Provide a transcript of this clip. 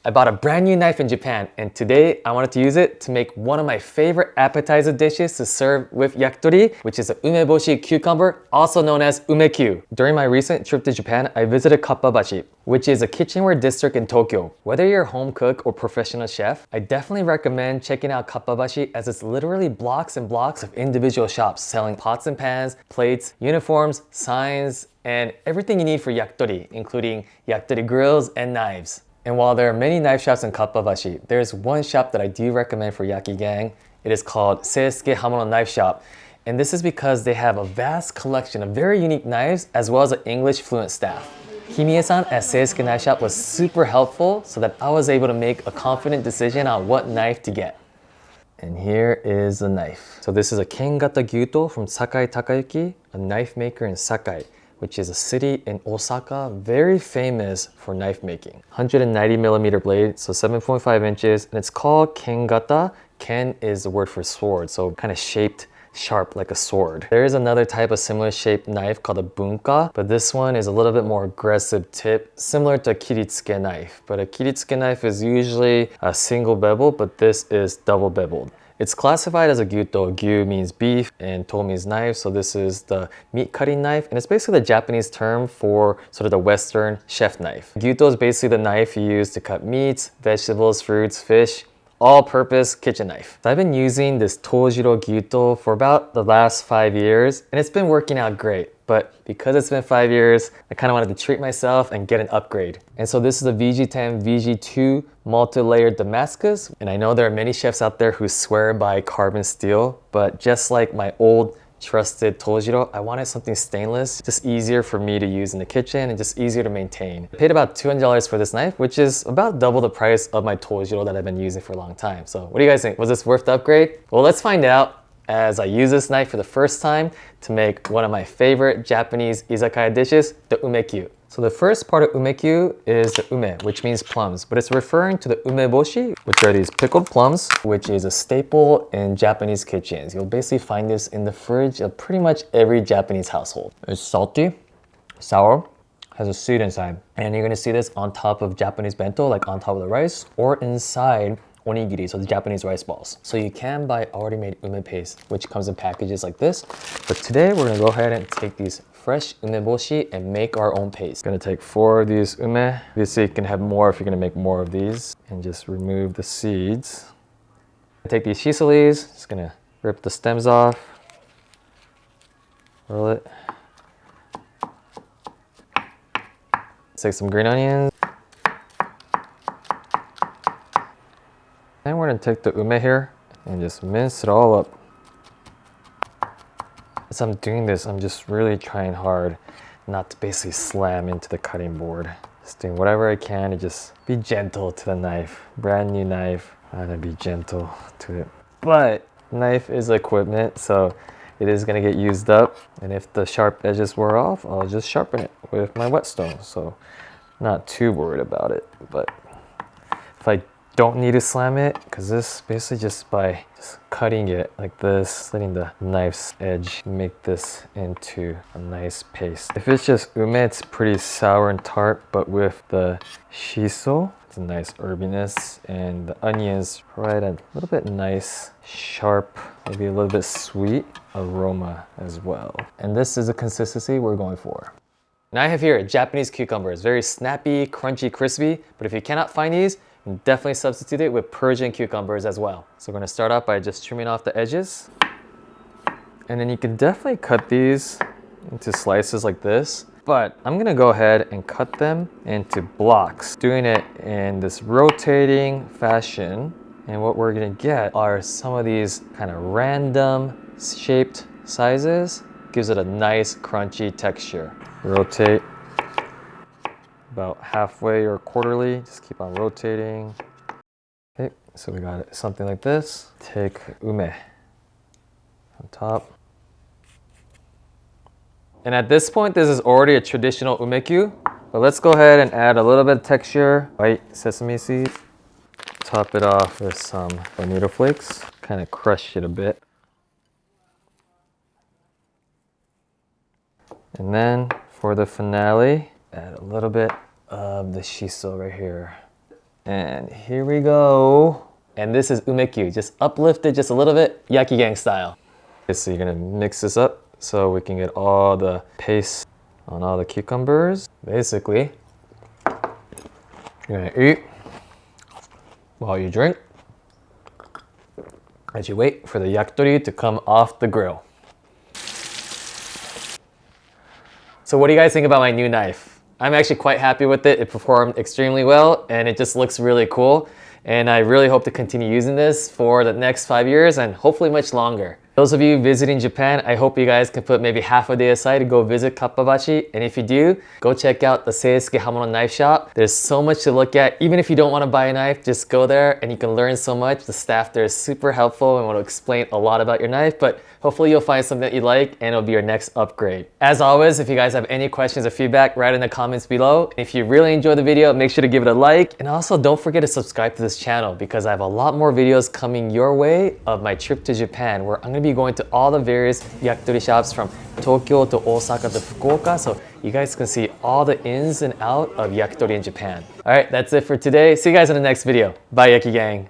I bought a brand new knife in Japan, and today I wanted to use it to make one of my favorite appetizer dishes to serve with yakitori, which is a umeboshi cucumber, also known as UmeKyu. During my recent trip to Japan, I visited Kappabashi, which is a kitchenware district in Tokyo. Whether you're a home cook or professional chef, I definitely recommend checking out Kappabashi, as it's literally blocks and blocks of individual shops selling pots and pans, plates, uniforms, signs, and everything you need for yakitori, including yakitori grills and knives. And while there are many knife shops in Kappabashi, there's one shop that I do recommend for Yakigang. It is called Seisuke Hamono Knife Shop. And this is because they have a vast collection of very unique knives, as well as an English fluent staff. Kimie-san at Seisuke Knife Shop was super helpful, so that I was able to make a confident decision on what knife to get. And here is the knife. So this is a Kengata Gyuto from Sakai Takayuki, a knife maker in Sakai, which is a city in Osaka very famous for knife making. 190mm blade, so 7.5 inches, and it's called Kengata. Ken is the word for sword, so kind of shaped sharp like a sword. There is another type of similar shaped knife called a bunka, but this one is a little bit more aggressive tip, similar to a kiritsuke knife. But a kiritsuke knife is usually a single bevel, but this is double beveled. It's classified as a gyuto. Gyu means beef and to means knife, so this is the meat cutting knife, and it's basically the Japanese term for sort of the Western chef knife. Gyuto is basically the knife you use to cut meats, vegetables, fruits, fish, all-purpose kitchen knife. So I've been using this Tojiro Gyuto for about the last 5 years, and it's been working out great. But because it's been 5 years, I kind of wanted to treat myself and get an upgrade. And so this is a VG10 VG2 multi-layered Damascus. And I know there are many chefs out there who swear by carbon steel, but just like my old trusted Tojiro, I wanted something stainless, just easier for me to use in the kitchen and just easier to maintain. I paid about $200 for this knife, which is about double the price of my Tojiro that I've been using for a long time. So what do you guys think? Was this worth the upgrade? Well, let's find out as I use this knife for the first time to make one of my favorite Japanese izakaya dishes, the UmeKyu. So the first part of UmeKyu is the ume, which means plums, but it's referring to the umeboshi, which are these pickled plums, which is a staple in Japanese kitchens. You'll basically find this in the fridge of pretty much every Japanese household. It's salty, sour, has a seed inside, and you're gonna see this on top of Japanese bento, like on top of the rice, or inside onigiri, so the Japanese rice balls. So you can buy already made ume paste, which comes in packages like this. But today we're gonna go ahead and take these fresh umeboshi and make our own paste. Gonna take 4 of these ume. Obviously you can have more if you're gonna make more of these. And just remove the seeds. Take these shiso leaves, just gonna rip the stems off. Roll it. Take some green onions. And we're gonna take the ume here and just mince it all up. As I'm doing this, I'm just really trying hard not to basically slam into the cutting board. Just doing whatever I can to just be gentle to the knife. Brand new knife, I'm gonna be gentle to it. But knife is equipment, so it is gonna get used up. And if the sharp edges wear off, I'll just sharpen it with my whetstone. So not too worried about it, but if I don't need to slam it, because this basically just by just cutting it like this, letting the knife's edge make this into a nice paste. If it's just ume, it's pretty sour and tart, but with the shiso, it's a nice herbiness, and the onions provide a little bit nice, sharp, maybe a little bit sweet aroma as well. And this is the consistency we're going for. Now I have here Japanese cucumbers, very snappy, crunchy, crispy, but if you cannot find these, definitely substitute it with Persian cucumbers as well. So we're gonna start off by just trimming off the edges. And then you can definitely cut these into slices like this, but I'm gonna go ahead and cut them into blocks, doing it in this rotating fashion. And what we're gonna get are some of these kind of random shaped sizes. Gives it a nice crunchy texture. Rotate about halfway or quarterly, just keep on rotating. Okay, so we got something like this. Take ume on top. And at this point, this is already a traditional UmeKyu, but let's go ahead and add a little bit of texture. White sesame seed. Top it off with some bonito flakes. Kind of crush it a bit. And then for the finale, add a little bit of the shiso right here. And here we go. And this is UmeKyu, just uplifted just a little bit, Yakigang style. Okay, so you're gonna mix this up so we can get all the paste on all the cucumbers. Basically, you're gonna eat while you drink as you wait for the yakitori to come off the grill. So what do you guys think about my new knife? I'm actually quite happy with it. It performed extremely well and it just looks really cool. And I really hope to continue using this for the next 5 years and hopefully much longer. Those of you visiting Japan, I hope you guys can put maybe half a day aside to go visit Kappabachi. And if you do, go check out the Seisuke Hamono knife shop. There's so much to look at. Even if you don't want to buy a knife, just go there and you can learn so much. The staff there is super helpful and will explain a lot about your knife, but hopefully you'll find something that you like and it'll be your next upgrade. As always, if you guys have any questions or feedback, write in the comments below. If you really enjoyed the video, make sure to give it a like. And also don't forget to subscribe to this channel because I have a lot more videos coming your way of my trip to Japan where I'm going to be going to all the various yakitori shops from Tokyo to Osaka to Fukuoka, so you guys can see all the ins and out of yakitori in Japan. Alright, that's it for today. See you guys in the next video. Bye, Yaki Gang.